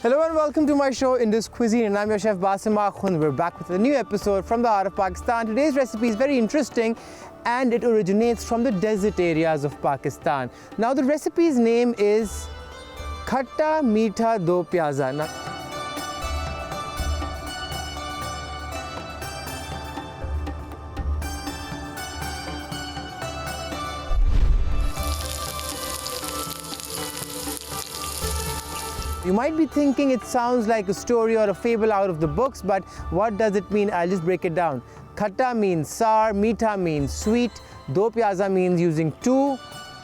Hello and welcome to my show Indus Cuisine, and I'm your chef Basim Akhund. We're back with a new episode from the heart of Pakistan. Today's recipe is very interesting and it originates from the desert areas of Pakistan. Now the recipe's name is Khatta Meetha Do Piyaza. Now, you might be thinking it sounds like a story or a fable out of the books, but what does it mean? I'll just break it down. Khatta means sour, meetha means sweet, do piyaza means using 2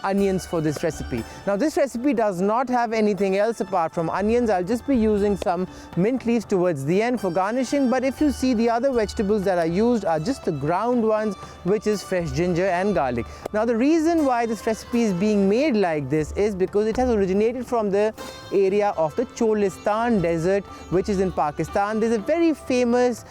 onions for this recipe. Now this recipe does not have anything else apart from onions. I'll just be using some mint leaves towards the end for garnishing, but if you see, the other vegetables that are used are just the ground ones, which is fresh ginger and garlic. Now the reason why this recipe is being made like this is because it has originated from the area of the Cholistan desert, which is in Pakistan. There's a very famous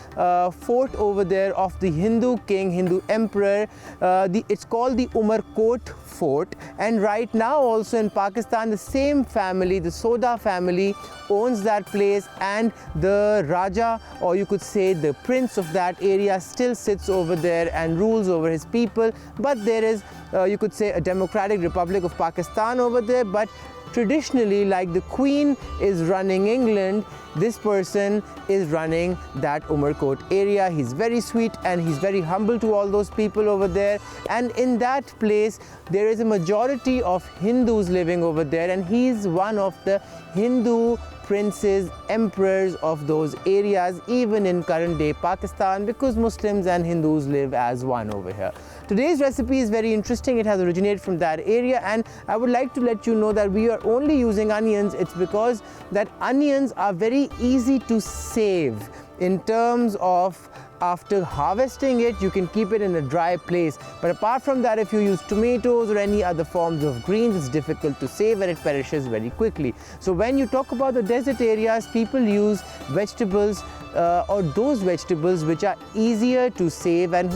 fort over there of the Hindu king, Hindu emperor. It's called the Umarkot fort, and right now also in Pakistan the same family, the Soda family, owns that place, and the Raja, or you could say the prince of that area, still sits over there and rules over his people. But there is you could say a Democratic Republic of Pakistan over there, but traditionally, like the Queen is running England, this person is running that Umarkot area. He's very sweet and he's very humble to all those people over there, and in that place there is a majority of Hindus living over there, and he's one of the Hindu princes, emperors of those areas, even in current day Pakistan, because Muslims and Hindus live as one over here. Today's recipe is very interesting. It has originated from that area, and I would like to let you know that we are only using onions. It's because that onions are very easy to save in terms of after harvesting it, you can keep it in a dry place. But apart from that, if you use tomatoes or any other forms of greens, it's difficult to save and it perishes very quickly. So when you talk about the desert areas, people use vegetables or those vegetables which are easier to save and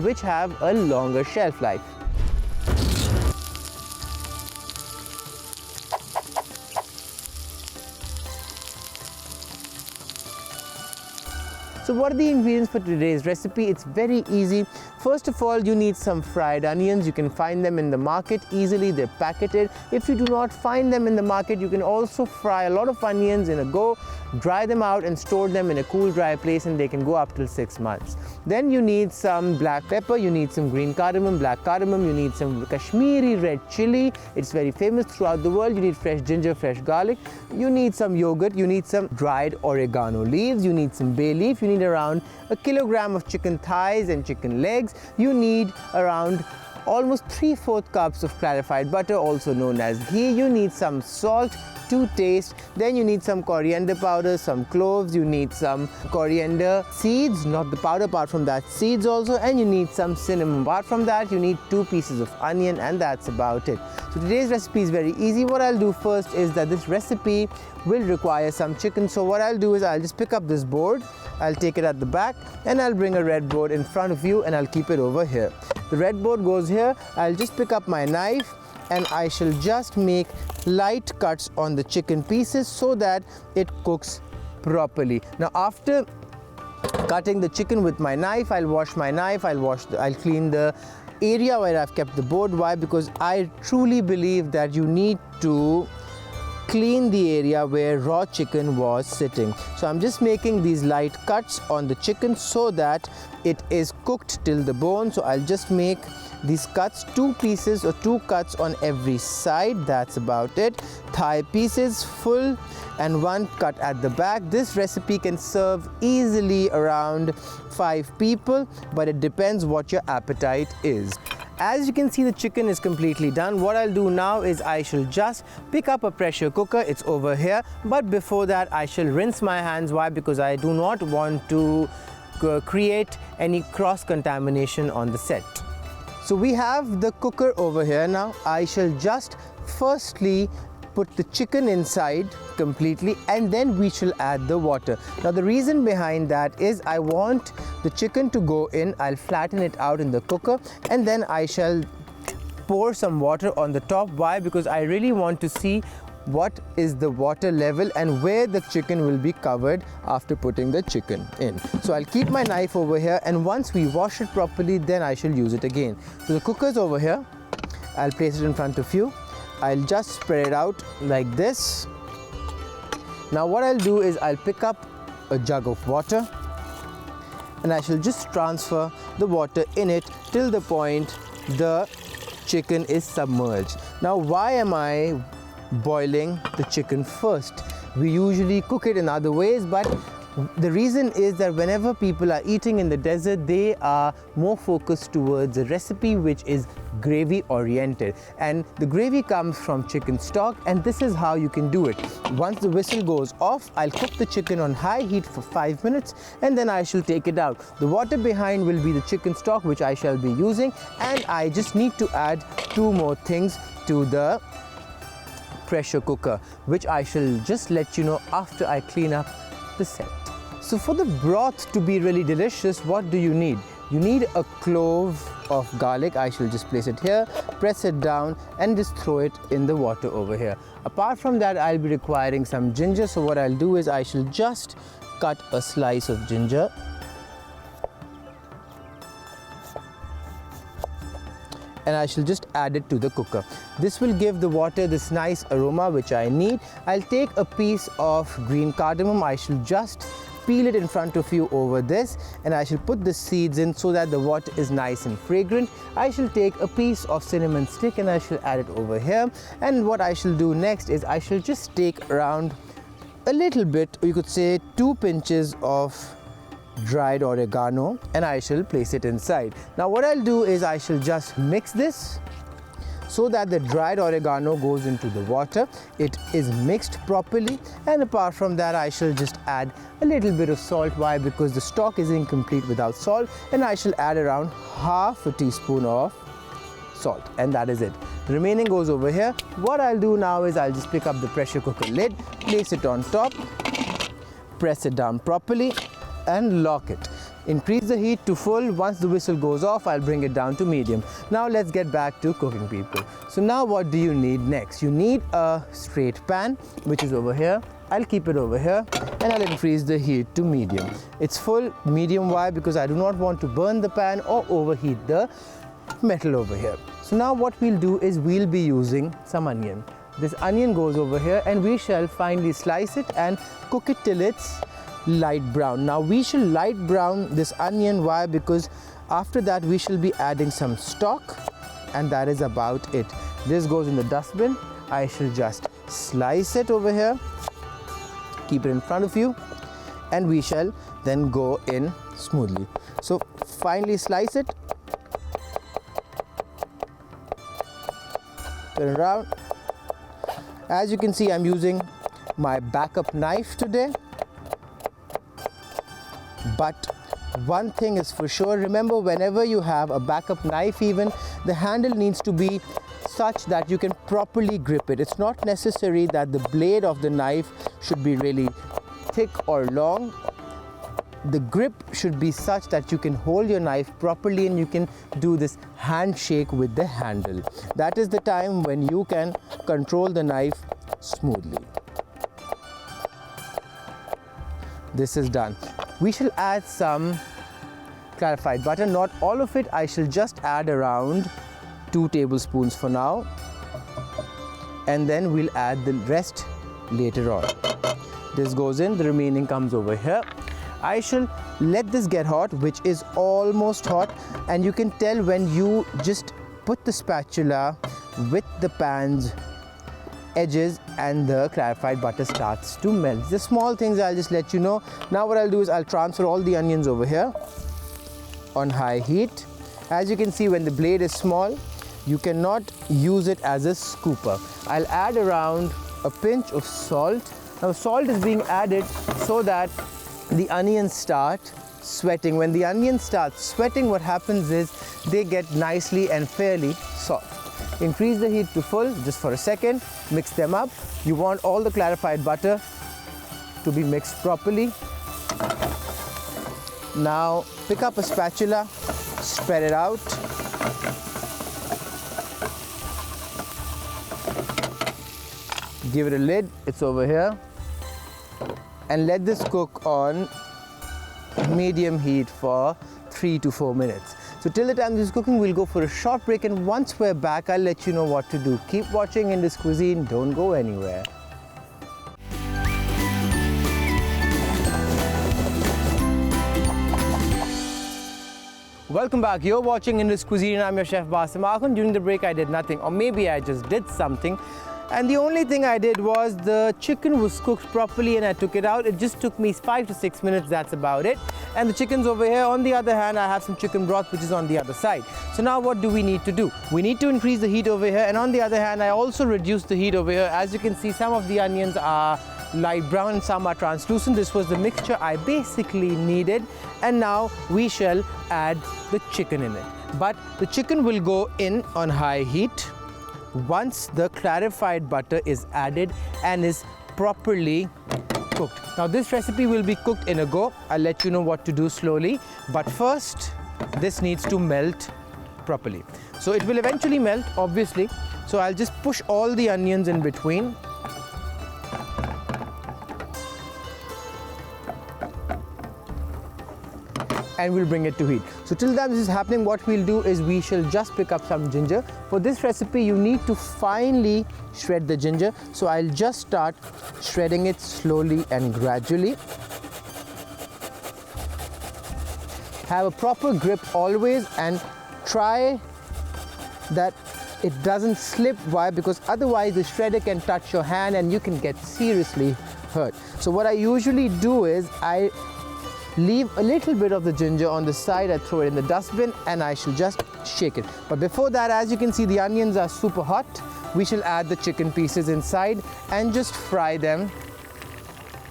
which have a longer shelf life. So what are the ingredients for today's recipe? It's very easy. First of all, you need some fried onions. You can find them in the market easily. They're packeted. If you do not find them in the market, you can also fry a lot of onions in a go, dry them out and store them in a cool, dry place, and they can go up till 6 months. Then you need some black pepper, you need some green cardamom, black cardamom, you need some Kashmiri red chili. It's very famous throughout the world. You need fresh ginger, fresh garlic. You need some yogurt. You need some dried oregano leaves. You need some bay leaf. You need around 1 kilogram of chicken thighs and chicken legs. You need around almost 3/4 cups of clarified butter, also known as ghee. You need some salt to taste. Then you need some coriander powder, some cloves. You need some coriander seeds, not the powder, apart from that seeds also, and you need some cinnamon. Apart from that, you need 2 pieces of onion, and that's about it. So today's recipe is very easy. What I'll do first is that this recipe will require some chicken. So what I'll do is I'll just pick up this board, I'll take it at the back, and I'll bring a red board in front of you, and I'll keep it over here. The red board goes here. I'll just pick up my knife and I shall just make light cuts on the chicken pieces so that it cooks properly. Now after cutting the chicken with my knife, I'll wash my knife, I'll clean the area where I've kept the board. Why? Because I truly believe that you need to clean the area where raw chicken was sitting. So I'm just making these light cuts on the chicken so that it is cooked till the bone. So I'll just make these cuts, 2 pieces or 2 cuts on every side. That's about it. Thigh pieces full and 1 cut at the back. This recipe can serve easily around 5 people, but it depends what your appetite is. As you can see, the chicken is completely done. What I'll do now is I shall just pick up a pressure cooker. It's over here. But before that, I shall rinse my hands. Why? Because I do not want to create any cross-contamination on the set. So we have the cooker over here now. I shall just firstly put the chicken inside completely, and then we shall add the water. Now the reason behind that is I want the chicken to go in. I'll flatten it out in the cooker, and then I shall pour some water on the top. Why? Because I really want to see what is the water level and where the chicken will be covered after putting the chicken in. So I'll keep my knife over here, and once we wash it properly, then I shall use it again. So the cooker's over here. I'll place it in front of you. I'll just spread it out like this. Now what I'll do is I'll pick up a jug of water, and I shall just transfer the water in it till the point the chicken is submerged. Now why am I boiling the chicken first? We usually cook it in other ways, but the reason is that whenever people are eating in the desert, they are more focused towards a recipe which is gravy oriented, and the gravy comes from chicken stock, and this is how you can do it. Once the whistle goes off, I'll cook the chicken on high heat for 5 minutes, and then I shall take it out. The water behind will be the chicken stock which I shall be using, and I just need to add 2 more things to the pressure cooker, which I shall just let you know after I clean up the set. So for the broth to be really delicious, what do you need? You need a clove of garlic. I shall just place it here, press it down, and just throw it in the water over here. Apart from that, I'll be requiring some ginger. So what I'll do is I shall just cut a slice of ginger. And I shall just add it to the cooker. This will give the water this nice aroma which I need. I'll take a piece of green cardamom. I shall just peel it in front of you over this, and I shall put the seeds in so that the water is nice and fragrant. I shall take a piece of cinnamon stick and I shall add it over here. And what I shall do next is I shall just take around a little bit, you could say 2 pinches of dried oregano, and I shall place it inside. Now what I'll do is I shall just mix this so that the dried oregano goes into the water. It is mixed properly, and apart from that I shall just add a little bit of salt. Why? Because the stock is incomplete without salt, and I shall add around half a teaspoon of salt, and that is it. The remaining goes over here. What I'll do now is I'll just pick up the pressure cooker lid, place it on top, press it down properly, and lock it. Increase the heat to full. Once the whistle goes off, I'll bring it down to medium. Now let's get back to cooking, people. So now what do you need next? You need a straight pan, which is over here. I'll keep it over here, and I'll increase the heat to medium. It's full medium. Why? Because I do not want to burn the pan or overheat the metal over here. So now what we'll do is we'll be using some onion. This onion goes over here, and we shall finely slice it and cook it till it's light brown. Now we shall light brown this onion. Why? Because after that we shall be adding some stock, and that is about it. This goes in the dustbin. I shall just slice it over here, keep it in front of you, and we shall then go in smoothly. So finely slice it, turn it around. As you can see, I'm using my backup knife today. But one thing is for sure, remember, whenever you have a backup knife, even the handle needs to be such that you can properly grip it. It's not necessary that the blade of the knife should be really thick or long. The grip should be such that you can hold your knife properly and you can do this handshake with the handle. That is the time when you can control the knife smoothly. This is done. We shall add some clarified butter, not all of it. I shall just add around 2 tablespoons for now, and then we'll add the rest later on. This goes in, the remaining comes over here. I shall let this get hot, which is almost hot, and you can tell when you just put the spatula with the pan's edges and the clarified butter starts to melt. The small things I'll just let you know. Now what I'll do is I'll transfer all the onions over here on high heat. As you can see, when the blade is small, you cannot use it as a scooper. I'll add around a pinch of salt. Now salt is being added so that the onions start sweating. When the onions start sweating, what happens is they get nicely and fairly soft. Increase the heat to full just for a second, mix them up. You want all the clarified butter to be mixed properly. Now pick up a spatula, spread it out. Give it a lid, it's over here. And let this cook on medium heat for 3 to 4 minutes. So till the time this is cooking, we'll go for a short break, and once we're back, I'll let you know what to do. Keep watching Indus Cuisine, don't go anywhere. Welcome back. You're watching Indus Cuisine. I'm your chef Basim Akhund. During the break, I did nothing, or maybe I just did something. And the only thing I did was the chicken was cooked properly and I took it out. It just took me 5 to 6 minutes, that's about it. And the chicken's over here. On the other hand, I have some chicken broth which is on the other side. So now what do we need to do? We need to increase the heat over here, and on the other hand, I also reduced the heat over here. As you can see, some of the onions are light brown and some are translucent. This was the mixture I basically needed. And now we shall add the chicken in it. But the chicken will go in on high heat once the clarified butter is added and is properly cooked. Now this recipe will be cooked in a go. I'll let you know what to do slowly, but first this needs to melt properly. So it will eventually melt, obviously. So I'll just push all the onions in between. And we'll bring it to heat. So till that this is happening, what we'll do is we shall just pick up some ginger. For this recipe, you need to finely shred the ginger. So I'll just start shredding it slowly and gradually. Have a proper grip always and try that it doesn't slip. Why? Because otherwise the shredder can touch your hand and you can get seriously hurt. So what I usually do is I leave a little bit of the ginger on the side, I throw it in the dustbin and I shall just shake it. But before that, as you can see, the onions are super hot. We shall add the chicken pieces inside and just fry them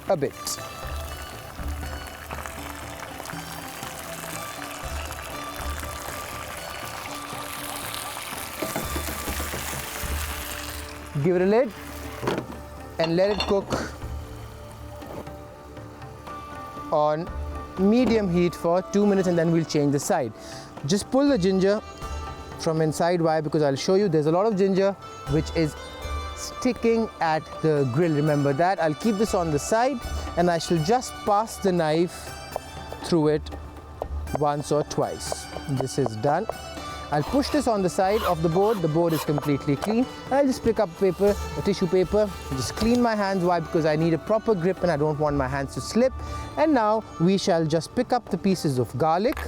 a bit. Give it a lid and let it cook on medium heat for 2 minutes, and then we'll change the side. Just pull the ginger from inside. Why? Because I'll show you there's a lot of ginger which is sticking at the grill. Remember that. I'll keep this on the side and I shall just pass the knife through it once or twice. This is done. I'll push this on the side of the board. The board is completely clean. I'll just pick up paper, a tissue paper, just clean my hands. Why? Because I need a proper grip and I don't want my hands to slip. And now we shall just pick up the pieces of garlic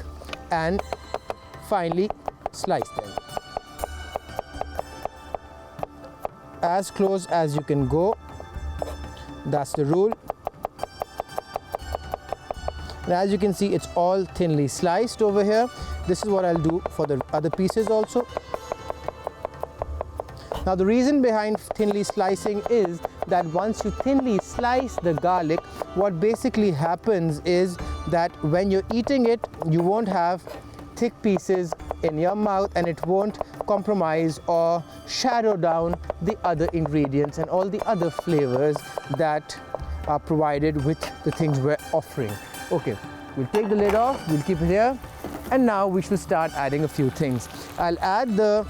and finely slice them. As close as you can go. That's the rule. And as you can see, it's all thinly sliced over here. This is what I'll do for the other pieces also. Now the reason behind thinly slicing is that once you thinly slice the garlic, what basically happens is that when you're eating it, you won't have thick pieces in your mouth and it won't compromise or shadow down the other ingredients and all the other flavors that are provided with the things we're offering. Okay, we'll take the lid off, we'll keep it here. And now we should start adding a few things. I'll add the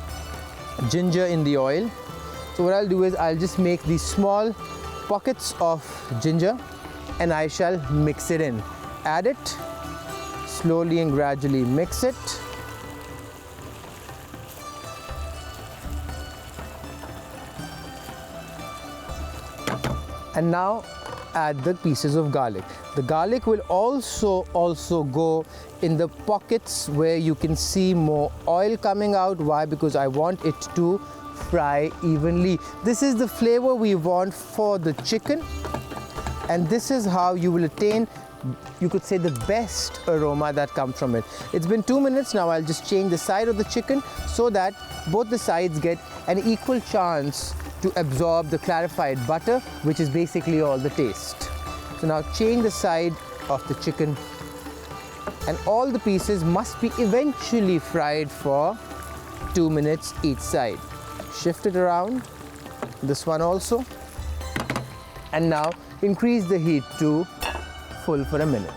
ginger in the oil. So what I'll do is I'll just make these small pockets of ginger and I shall mix it in. Add it, slowly and gradually mix it. And now add the pieces of garlic. The garlic will also go in the pockets where you can see more oil coming out. Why? Because I want it to fry evenly. This is the flavor we want for the chicken, and this is how you will attain, you could say, the best aroma that comes from it. It's been 2 minutes now. I'll just change the side of the chicken so that both the sides get an equal chance to absorb the clarified butter, which is basically all the taste. So now change the side of the chicken, and all the pieces must be eventually fried for 2 minutes each side. Shift it around, this one also, and now increase the heat to full for a minute.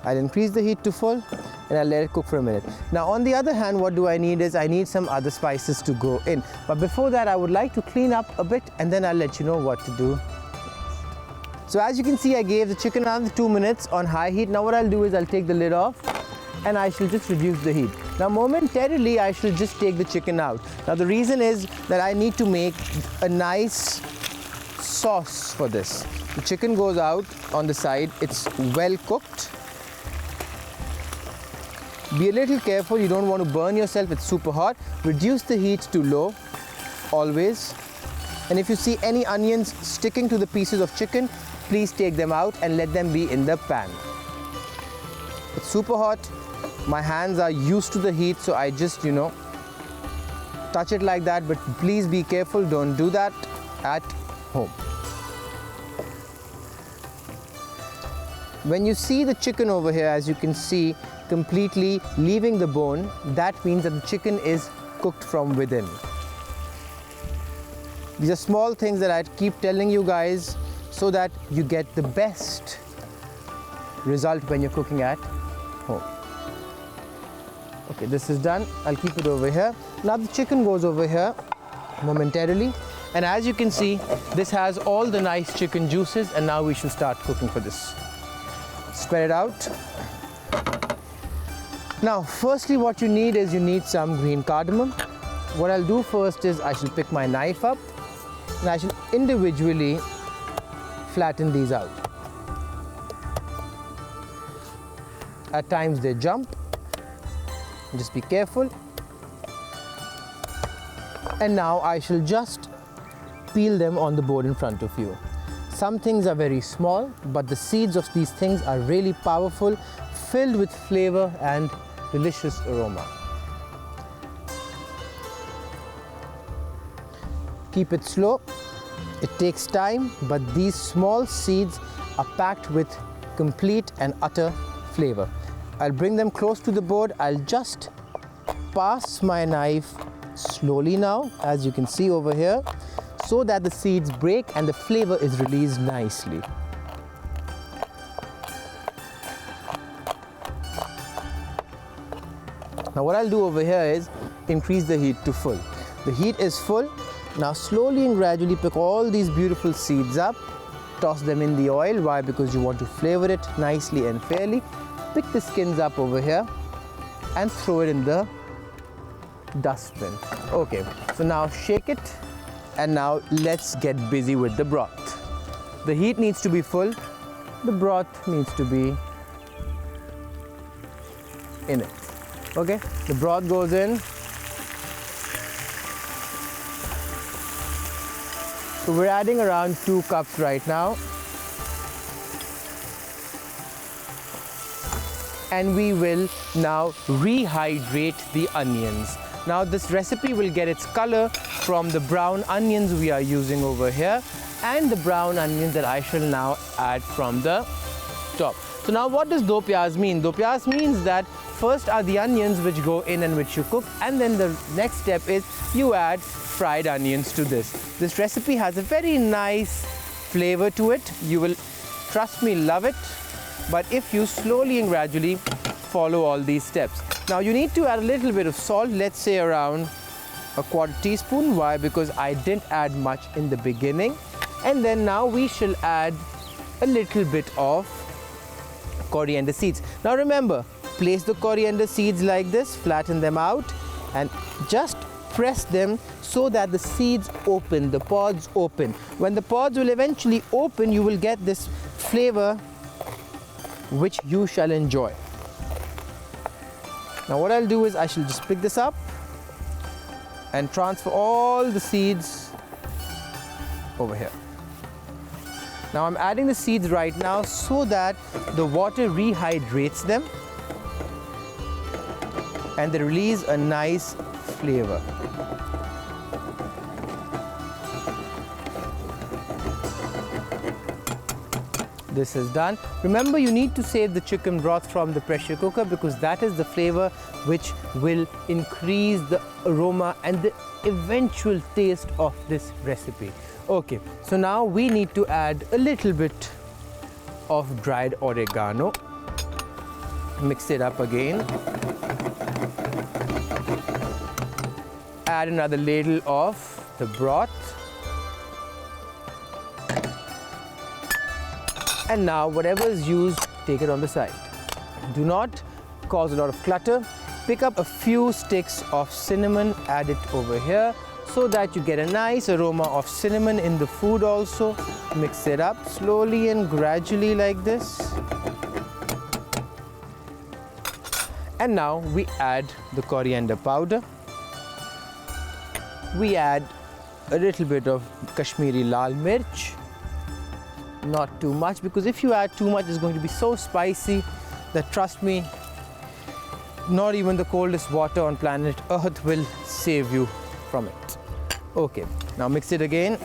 I'll increase the heat to full and I'll let it cook for a minute. Now on the other hand, what do I need is I need some other spices to go in. But before that, I would like to clean up a bit and then I'll let you know what to do. So as you can see, I gave the chicken another 2 minutes on high heat. Now what I'll do is I'll take the lid off and I shall just reduce the heat. Now momentarily, I shall just take the chicken out. Now the reason is that I need to make a nice sauce for this. The chicken goes out on the side, it's well cooked. Be a little careful, you don't want to burn yourself, it's super hot. Reduce the heat to low, always. And if you see any onions sticking to the pieces of chicken, please take them out and let them be in the pan. It's super hot. My hands are used to the heat, so I just, touch it like that, but please be careful, don't do that at home. When you see the chicken over here, as you can see, completely leaving the bone, that means that the chicken is cooked from within. These are small things that I keep telling you guys so that you get the best result when you're cooking at home. Okay, this is done. I'll keep it over here. Now the chicken goes over here momentarily. And as you can see, this has all the nice chicken juices, and now we should start cooking for this. Spread it out. Now, firstly, what you need is you need some green cardamom. What I'll do first is I shall pick my knife up and I shall individually flatten these out. At times they jump. Just be careful. And now I shall just peel them on the board in front of you. Some things are very small, but the seeds of these things are really powerful, filled with flavor and delicious aroma. Keep it slow. It takes time, but these small seeds are packed with complete and utter flavor. I'll bring them close to the board. I'll just pass my knife slowly now, as you can see over here, so that the seeds break and the flavor is released nicely. Now what I'll do over here is increase the heat to full. The heat is full. Now slowly and gradually pick all these beautiful seeds up, toss them in the oil. Why? Because you want to flavor it nicely and fairly. Pick the skins up over here and throw it in the dustbin. Okay, so now shake it, and now let's get busy with the broth. The heat needs to be full, the broth needs to be in it. Okay, the broth goes in. So we're adding around 2 cups right now. And we will now rehydrate the onions. Now this recipe will get its color from the brown onions we are using over here and the brown onions that I shall now add from the top. So now what does do piyaz mean? Do piyaz means that first are the onions which go in and which you cook, and then the next step is you add fried onions to this. This recipe has a very nice flavor to it. You will, trust me, love it. But if you slowly and gradually follow all these steps. Now you need to add a little bit of salt, let's say around a 1/4 teaspoon. Why? Because I didn't add much in the beginning. And then now we shall add a little bit of coriander seeds. Now remember, place the coriander seeds like this, flatten them out and just press them so that the seeds open, the pods open. When the pods will eventually open, you will get this flavor which you shall enjoy. Now what I'll do is I shall just pick this up and transfer all the seeds over here. Now I'm adding the seeds right now so that the water rehydrates them and they release a nice flavor. This is done. Remember, you need to save the chicken broth from the pressure cooker because that is the flavor which will increase the aroma and the eventual taste of this recipe. Okay, so now we need to add a little bit of dried oregano. Mix it up again. Add another ladle of the broth. And now whatever is used, take it on the side. Do not cause a lot of clutter. Pick up a few sticks of cinnamon, add it over here so that you get a nice aroma of cinnamon in the food also. Mix it up slowly and gradually like this. And now we add the coriander powder. We add a little bit of Kashmiri lal mirch. Not too much, because if you add too much, it's going to be so spicy that, trust me, not even the coldest water on planet Earth will save you from it. Okay, now mix it again.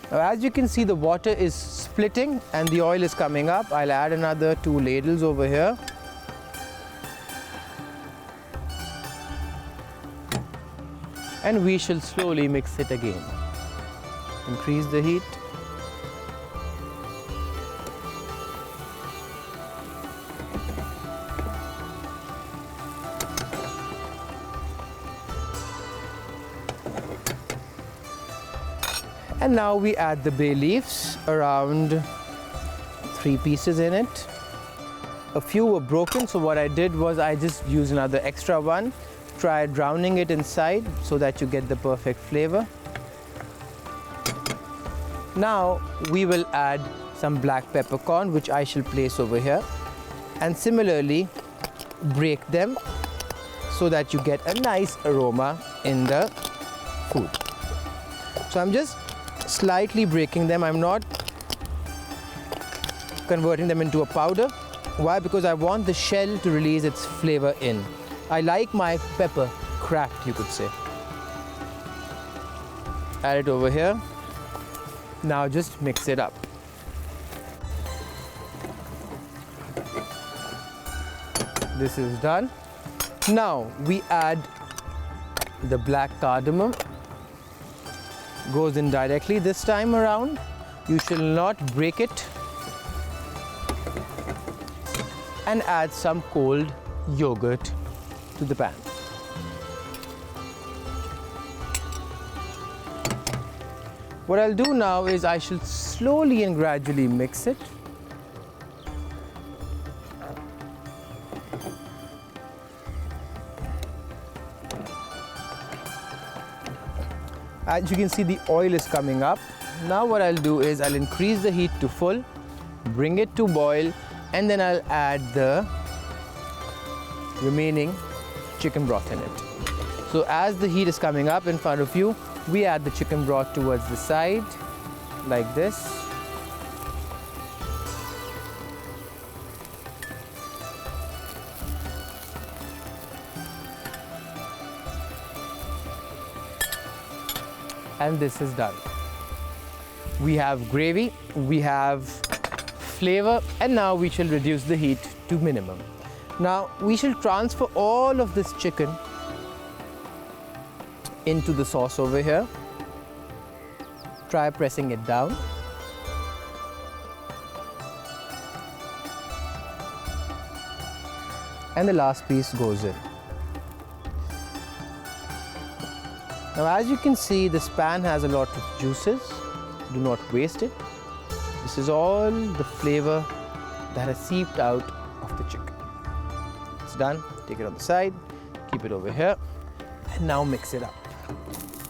Now, as you can see, the water is splitting and the oil is coming up. I'll add another 2 ladles over here. And we shall slowly mix it again. Increase the heat. And now we add the bay leaves, around 3 pieces in it. A few were broken, so what I did was I just used another extra one. Try drowning it inside so that you get the perfect flavor. Now we will add some black peppercorn, which I shall place over here, and similarly break them so that you get a nice aroma in the food. So I'm just slightly breaking them. I'm not converting them into a powder. Why? Because I want the shell to release its flavor in. I like my pepper cracked, you could say. Add it over here. Now just mix it up. This is done. Now we add the black cardamom. Goes in directly this time around. You shall not break it. And add some cold yogurt to the pan. What I'll do now is I shall slowly and gradually mix it. As you can see, the oil is coming up. Now what I'll do is I'll increase the heat to full, bring it to boil, and then I'll add the remaining chicken broth in it. So as the heat is coming up in front of you, we add the chicken broth towards the side, like this. And this is done. We have gravy, we have flavor, and now we shall reduce the heat to minimum. Now we shall transfer all of this chicken into the sauce over here. Try pressing it down. And the last piece goes in. Now as you can see, this pan has a lot of juices. Do not waste it. This is all the flavor that has seeped out of the chicken. It's done. Take it on the side, keep it over here, and now mix it up.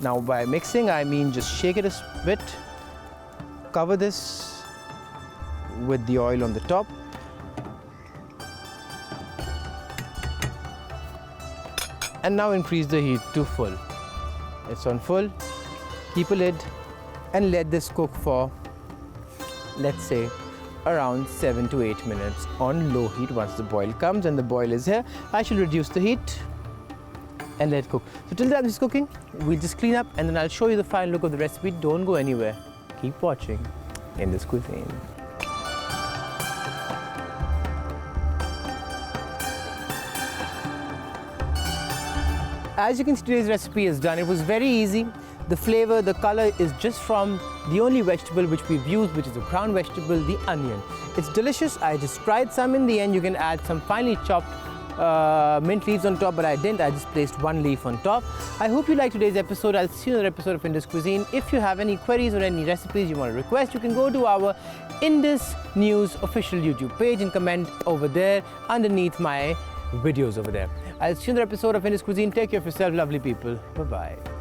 Now by mixing, I mean just shake it a bit, cover this with the oil on the top, and now increase the heat to full. It's on full, keep a lid, and let this cook for, let's say, around 7 to 8 minutes on low heat. Once the boil comes and the boil is here, I shall reduce the heat and let it cook. So till the time it's cooking, we'll just clean up and then I'll show you the final look of the recipe. Don't go anywhere. Keep watching Indus Cuisine. as you can see, today's recipe is done. It was very easy. The flavor, the color is just from the only vegetable which we've used, which is a brown vegetable, the onion. It's delicious. I just tried some in the end. You can add some finely chopped mint leaves on top, but I didn't. I just placed one leaf on top. I hope you liked today's episode. I'll see you in another episode of Indus Cuisine. If you have any queries or any recipes you want to request, you can go to our Indus News official YouTube page and comment over there underneath my videos over there. I'll see you in another episode of Indus Cuisine. Take care of yourself, lovely people. Bye-bye.